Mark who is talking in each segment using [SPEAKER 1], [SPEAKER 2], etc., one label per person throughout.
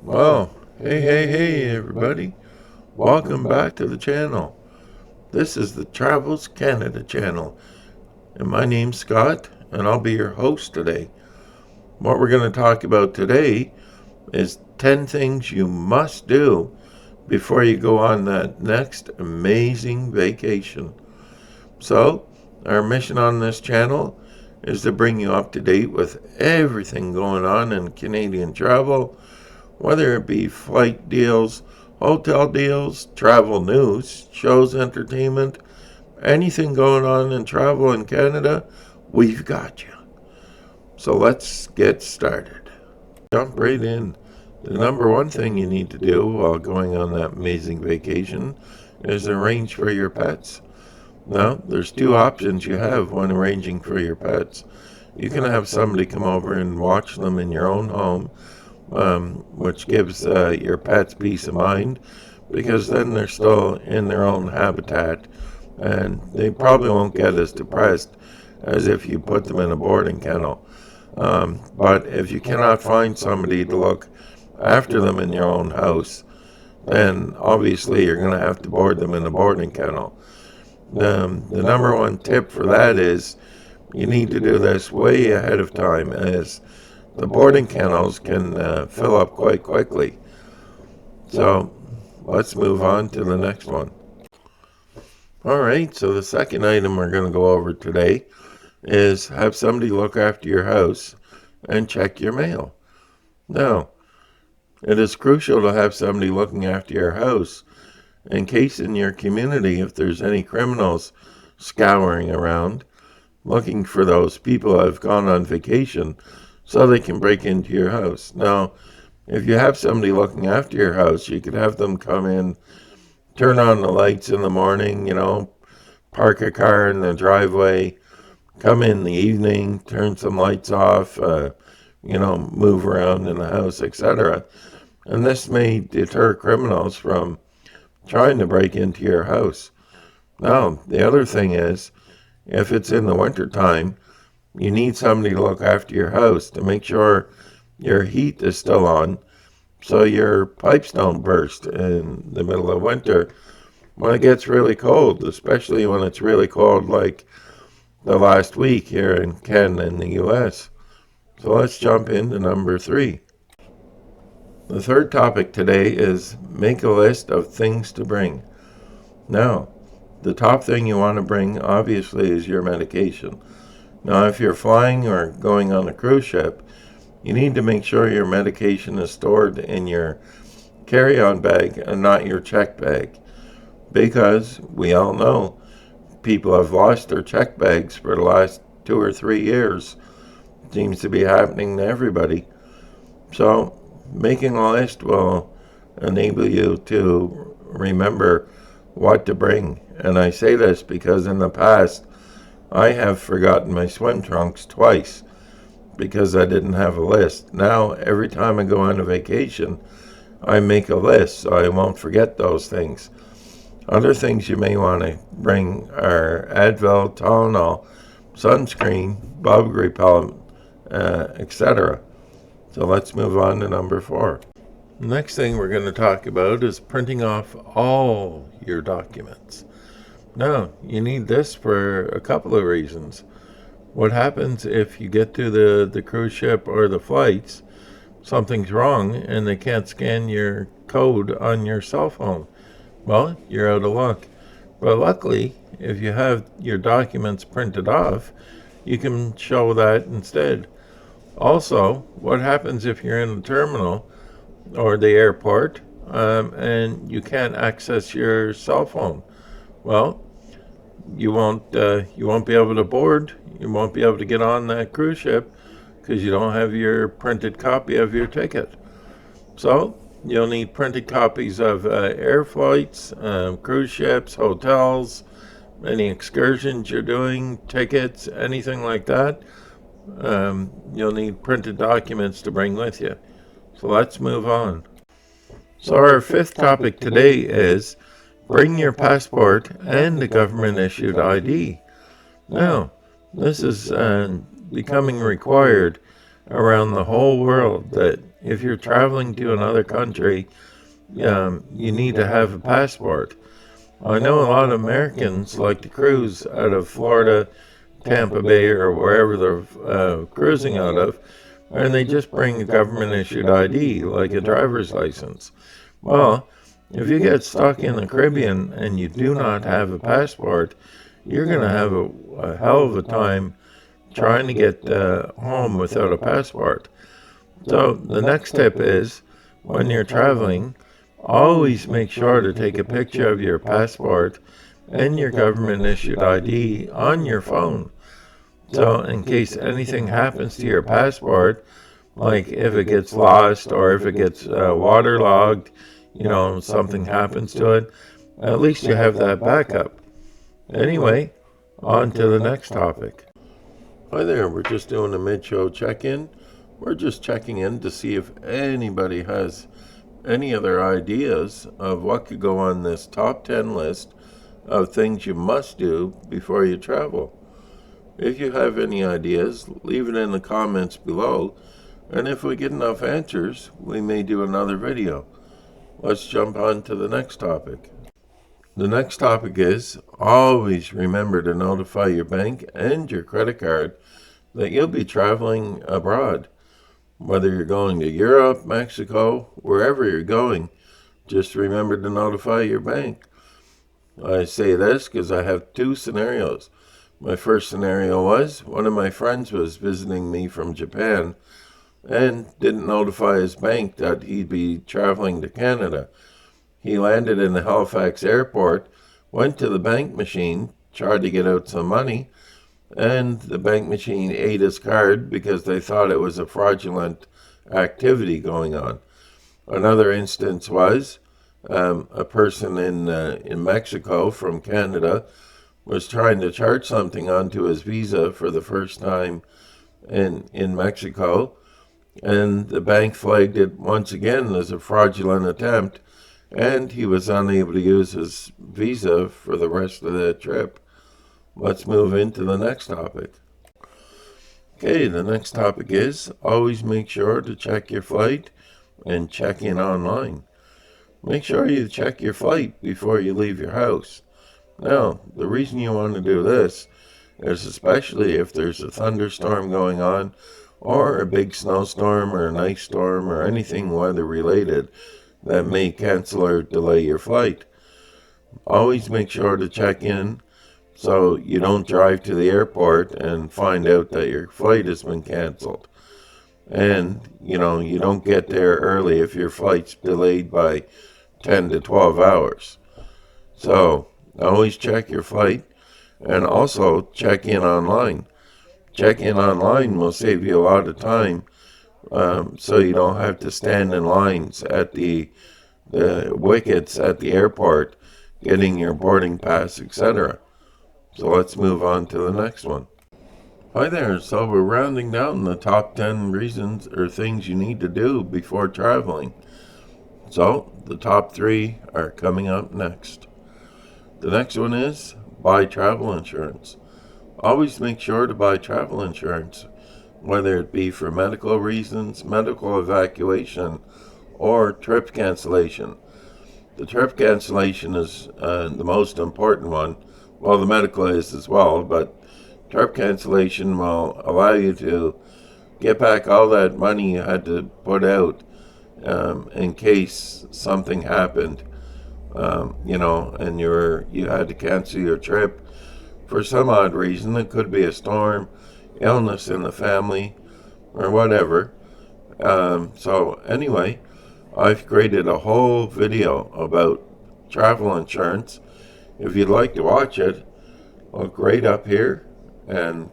[SPEAKER 1] Well, hey, everybody. Welcome back to the channel. This is the Travels Canada channel, and my name's Scott, and I'll be your host today. What we're going to talk about today is 10 things you must do before you go on that next amazing vacation. So, our mission on this channel is to bring you up to date with everything going on in Canadian travel, whether it be flight deals, hotel deals, travel news, shows, entertainment, anything going on in travel in Canada, we've got you. So let's get started. Jump right in. The number one thing you need to do while going on that amazing vacation is arrange for your pets. Now, there's two options you have when arranging for your pets. You can have somebody come over and watch them in your own home, which gives your pets peace of mind, because then they're still in their own habitat and they probably won't get as depressed as if you put them in a boarding kennel. But if you cannot find somebody to look after them in your own house, then obviously you're going to have to board them in a boarding kennel. The number one tip for that is you need to do this way ahead of time, as the boarding kennels can fill up quite quickly. So let's move on to the next one. Alright, so the second item we're going to go over today is have somebody look after your house and check your mail. Now, it is crucial to have somebody looking after your house in case in your community, if there's any criminals scouring around, looking for those people that have gone on vacation so they can break into your house. Now, if you have somebody looking after your house, you could have them come in, turn on the lights in the morning, park a car in the driveway, come in the evening, turn some lights off, move around in the house, etc. And this may deter criminals from trying to break into your house. Now, the other thing is, if it's in the wintertime, you need somebody to look after your house to make sure your heat is still on so your pipes don't burst in the middle of winter when it gets really cold, especially when it's really cold like the last week here in Canada and the US. So let's jump into number 3. The third topic today is make a list of things to bring. Now, the top thing you want to bring, obviously, is your medication. Now, if you're flying or going on a cruise ship, you need to make sure your medication is stored in your carry-on bag and not your check bag, because we all know people have lost their check bags for the last 2 or 3 years. It seems to be happening to everybody. So, making a list will enable you to remember what to bring. And I say this because in the past, I have forgotten my swim trunks twice because I didn't have a list. Now, every time I go on a vacation, I make a list so I won't forget those things. Other things you may want to bring are Advil, Tylenol, sunscreen, bug repellent, etc. So let's move on to number 4. The next thing we're going to talk about is printing off all your documents. Now, you need this for a couple of reasons. What happens if you get to the cruise ship or the flights, something's wrong and they can't scan your code on your cell phone? Well, you're out of luck. But luckily, if you have your documents printed off, you can show that instead. Also, what happens if you're in the terminal or the airport and you can't access your cell phone? Well, you won't be able to board. You won't be able to get on that cruise ship because you don't have your printed copy of your ticket. So you'll need printed copies of air flights, cruise ships, hotels, any excursions you're doing, tickets, anything like that. You'll need printed documents to bring with you. So let's move on. So our fifth topic today is bring your passport and a government-issued ID. Now, this is becoming required around the whole world, that if you're traveling to another country, you need to have a passport. I know a lot of Americans like to cruise out of Florida, Tampa Bay, or wherever they're cruising out of, and they just bring a government issued ID, like a driver's license. Well, if you get stuck in the Caribbean and you do not have a passport, you're going to have a hell of a time trying to get home without a passport. So the next tip is, when you're traveling, always make sure to take a picture of your passport and your government issued ID on your phone. So in case anything happens to your passport, like if it gets lost or if it gets waterlogged, something happens to it, at least you have that backup. Anyway, on to the next topic. Hi there, we're just doing a mid-show check-in. We're just checking in to see if anybody has any other ideas of what could go on this top 10 list of things you must do before you travel. If you have any ideas, leave it in the comments below, and if we get enough answers, we may do another video. Let's jump on to the next topic. The next topic is, always remember to notify your bank and your credit card that you'll be traveling abroad. Whether you're going to Europe, Mexico, wherever you're going, just remember to notify your bank. I say this because I have two scenarios. My first scenario was, one of my friends was visiting me from Japan and didn't notify his bank that he'd be traveling to Canada. He landed in the Halifax airport, went to the bank machine, tried to get out some money, and the bank machine ate his card because they thought it was a fraudulent activity going on. Another instance was a person in Mexico from Canada was trying to charge something onto his visa for the first time in Mexico, and the bank flagged it once again as a fraudulent attempt, and he was unable to use his visa for the rest of the trip. Let's move into the next topic. Okay, the next topic is, always make sure to check your flight and check in online. Make sure you check your flight before you leave your house. Now, the reason you want to do this is especially if there's a thunderstorm going on, or a big snowstorm or an ice storm or anything weather related that may cancel or delay your flight. Always make sure to check in so you don't drive to the airport and find out that your flight has been canceled. And, you don't get there early if your flight's delayed by 10 to 12 hours. So, always check your flight, and also check in online. Check in online will save you a lot of time, so you don't have to stand in lines at the wickets at the airport getting your boarding pass, etc. So let's move on to the next one. Hi there, so we're rounding down the top 10 reasons or things you need to do before traveling. So the top 3 are coming up next. The next one is buy travel insurance. Always make sure to buy travel insurance, whether it be for medical reasons, medical evacuation, or trip cancellation. The trip cancellation is the most important one. Well, the medical is as well, but trip cancellation will allow you to get back all that money you had to put out in case something happened, and you had to cancel your trip for some odd reason. It could be a storm, illness in the family, or whatever. So anyway, I've created a whole video about travel insurance. If you'd like to watch it, look right up here, and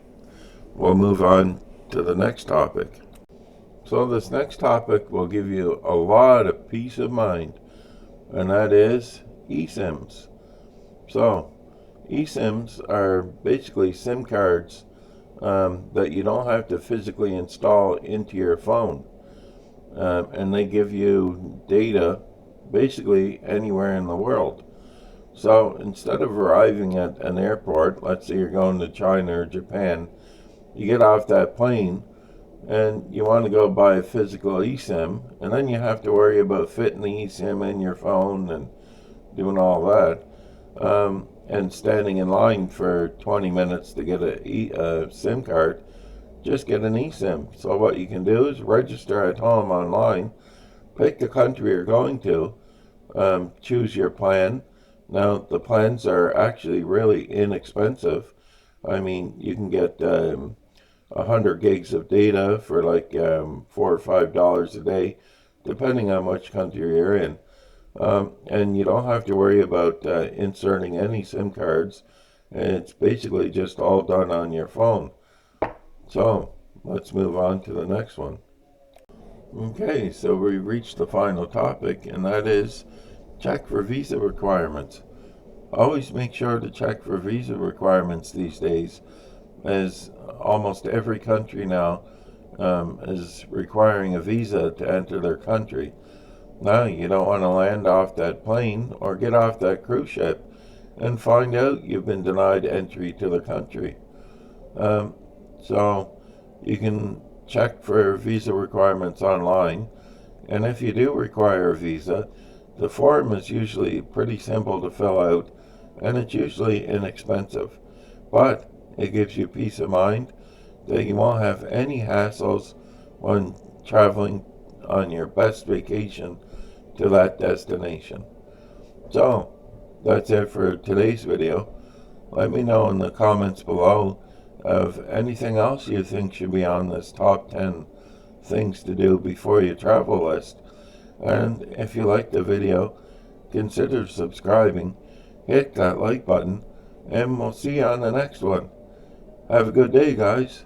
[SPEAKER 1] we'll move on to the next topic. So this next topic will give you a lot of peace of mind, and that is eSIMs. So eSIMs are basically SIM cards that you don't have to physically install into your phone, and they give you data basically anywhere in the world. So instead of arriving at an airport, let's say you're going to China or Japan, you get off that plane and you want to go buy a physical eSIM, and then you have to worry about fitting the eSIM in your phone and doing all that, and standing in line for 20 minutes to get a SIM card. Just get an eSIM. So what you can do is register at home online, pick the country you're going to, choose your plan. Now, the plans are actually really inexpensive. I mean, you can get 100 gigs of data for like $4 or $5 a day, depending on which country you're in. And you don't have to worry about inserting any SIM cards. It's basically just all done on your phone. So let's move on to the next one. Okay, so we reached the final topic, and that is check for visa requirements. Always make sure to check for visa requirements these days, as almost every country now is requiring a visa to enter their country. Now, you don't want to land off that plane or get off that cruise ship and find out you've been denied entry to the country. So you can check for visa requirements online, and if you do require a visa, the form is usually pretty simple to fill out, and it's usually inexpensive, but it gives you peace of mind that you won't have any hassles when traveling on your best vacation to that destination. So that's it for today's video. Let me know in the comments below of anything else you think should be on this top 10 things to do before you travel list. And if you like the video, consider subscribing, hit that like button, and we'll see you on the next one. Have a good day, guys.